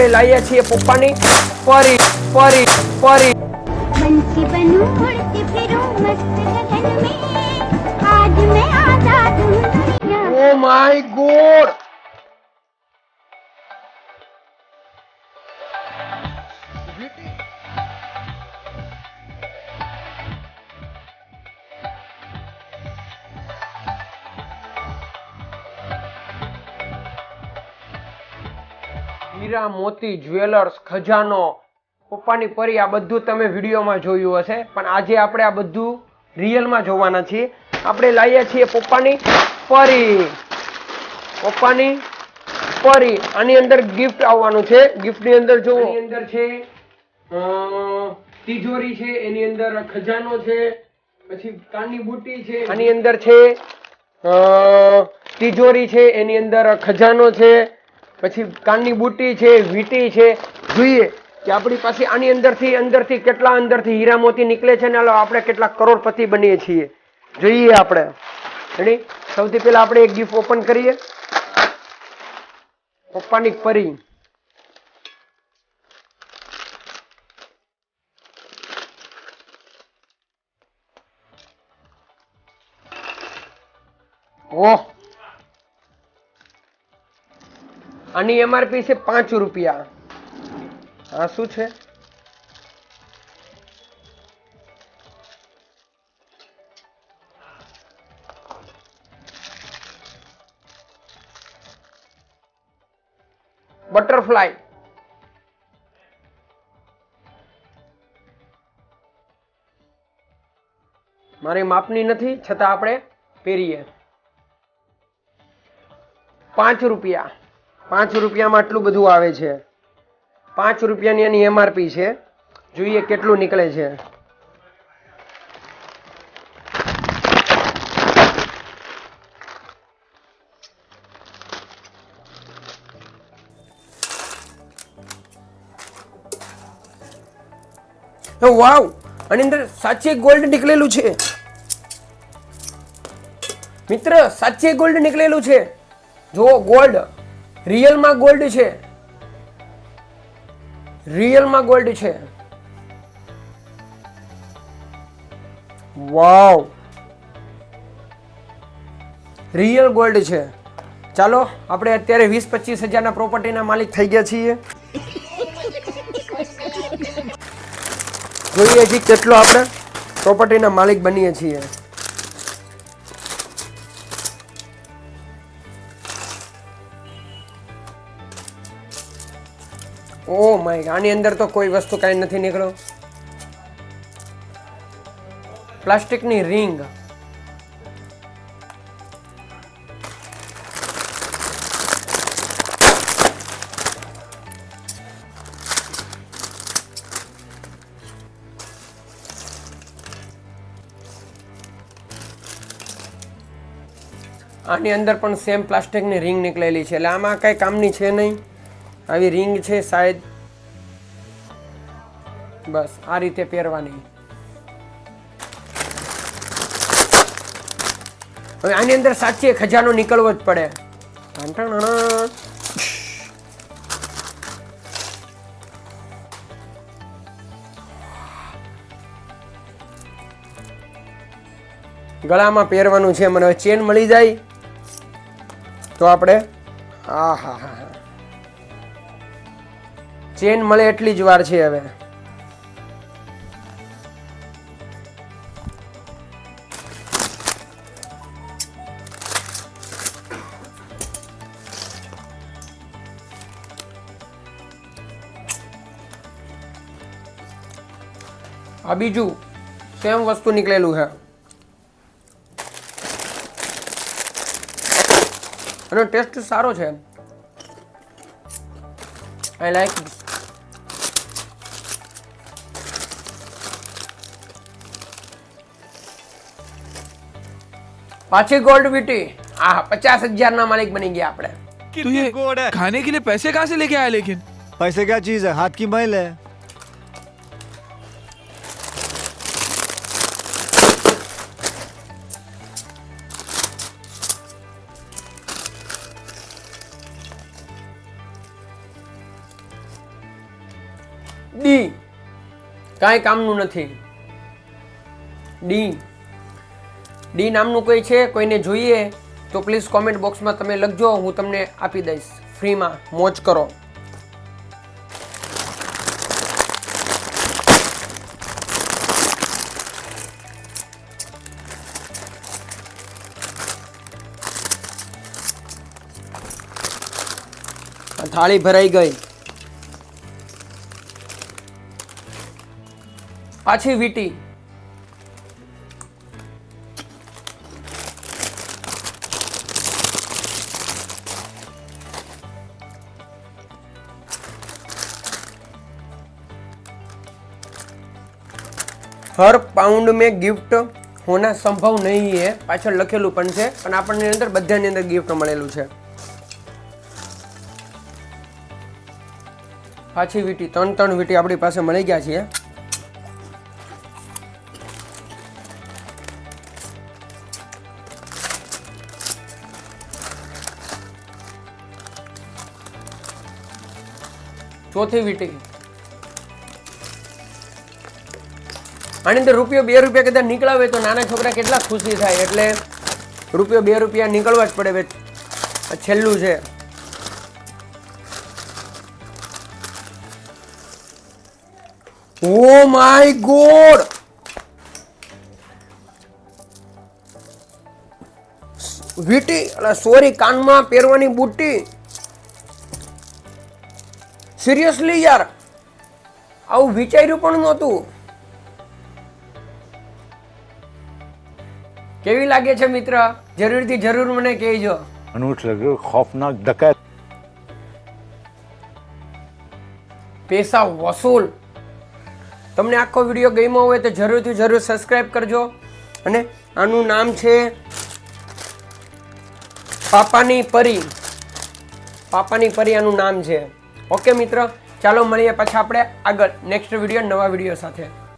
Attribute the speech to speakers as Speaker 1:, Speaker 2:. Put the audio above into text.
Speaker 1: લાયા છીએ પપ્પાની પરી પરી પરી
Speaker 2: पंछी बनूं उड़ती फिरूं मस्त गगन में आज मैं आजाद हूँ दुनिया
Speaker 1: ઓ માય ગોડ હીરા મોતી જ્વેલર્સ ખજાનો પપ્પાની પરી આ બધું તમે વિડીયોમાં જોયું હશે પણ આજે આપણે આ બધું રિયલમાં જોવાના છીએ આપણે લાવ્યા છીએ પપ્પાની પરી આની અંદર ગિફ્ટ આવવાનું છે ગિફ્ટની અંદર જો એની અંદર છે તિજોરી છે એની અંદર ખજાનો છે પછી કાનની બુટ્ટી છે આની અંદર છે તિજોરી છે એની અંદર ખજાનો છે પછી કાનની બુટ્ટી છે વીટી છે જોઈએ કે આપણી પાસે આની અંદરથી કેટલા અંદરથી હીરા મોતી નીકળે છે ને આપણે કેટલા કરોડપતિ બનીએ છીએ જોઈએ આપણે રેડી સૌથી પહેલા આપણે એક ગિફ્ટ ઓપન કરીએ પપ્પાની પરી ઓહ આની એમઆરપી છે 5 રૂપિયા આ શું છે બટરફ્લાય મારી માપની નથી છતાં આપણે પહેરીએ 5 રૂપિયા 5 રૂપિયામાં આટલું બધું આવે છે 5 રૂપિયાની એની એમઆરપી છે જોઈએ કેટલું નીકળે છે વાવ આની અંદર સાચે ગોલ્ડ નીકળેલું છે મિત્ર સાચે ગોલ્ડ નીકળેલું છે જો ગોલ્ડ રિયલમાં ગોલ્ડ છે વાવ રિયલ ગોલ્ડ છે ચાલો આપણે અત્યારે 20-25 હજારના પ્રોપર્ટીના માલિક થઈ ગયા છીએ જોઈએ છીએ કેટલો આપણે પ્રોપર્ટીના માલિક બનીએ છીએ ઓ માય આની અંદર તો કોઈ વસ્તુ કાંઈ નથી નીકળ્યો પ્લાસ્ટિકની રિંગ આની અંદર પણ સેમ પ્લાસ્ટિકની રિંગ નીકળેલી છે એટલે આમાં કઈ કામની છે નહીં આવી રિંગ છે શાયદ બસ આ રીતે પહેરવાની હવે આની અંદર સાચે ખજાનો નીકળવો જ પડે ગળામાં પહેરવાનું છે મને ચેન મળી જાય તો આપણે ચેન મળે એટલી જ વાર છે હવે આ બીજું સેમ વસ્તુ નીકળેલું છે અને ટેસ્ટ સારો છે આઈ લાઈક पाची गोल्ड बीटी 50,000 ना मालिक बनी गया आपने
Speaker 3: तो ये खाने के लिए पैसे कहाँ से लेके आया लेकिन
Speaker 4: पैसे क्या चीज है हाथ की मैल है
Speaker 1: ડી કાંઈ કામનું નથી. ડી નામનું કોઈ છે, કોઈને જોઈએ તો પ્લીઝ કોમેન્ટ બોક્સમાં તમે લખજો, હું તમને આપી દઈશ ફ્રીમાં. મોજ કરો. થાળી ભરાઈ ગઈ. પાછી વીટી. हर पाउंड में गिफ्ट होना संभव नहीं है, पाछળ લખેલું પણ છે, પણ આપણને અંદર બધાની અંદર ગિફ્ટ મળેલું છે. પાછી વીટી, ત્રણ વીટી આપણી પાસે મળી ગયા છે. ચોથી વીટી. આની અંદર રૂપિયો 2 રૂપિયા કદાચ નીકળાવે તો નાના છોકરા કેટલા ખુશી થાય, એટલે રૂપિયો 2 રૂપિયા નીકળવા જ પડે. છેલ્લું છે. ઓ માય ગોડ, વીટી, સોરી, કાનમાં પહેરવાની બુટ્ટી. સિરિયસલી યાર, આવું વિચાર્યું પણ નહોતું. કેવી લાગે છે મિત્ર? જરૂરથી જરૂર મને કહેજો.
Speaker 4: अनूठ लगे, खौफनाक डकैत.
Speaker 1: પૈસા વસૂલ. તમને આખો વિડીયો ગમ્યો હોય તો જરૂરથી જરૂર સબસ્ક્રાઇબ કરજો. અને આનું નામ છે પાપાની પરી. પાપાની પરી આનું નામ છે. ઓકે મિત્ર, ચાલો મળીએ પાછા આપણે આગળ નેક્સ્ટ વિડીયો, નવા વિડીયો સાથે.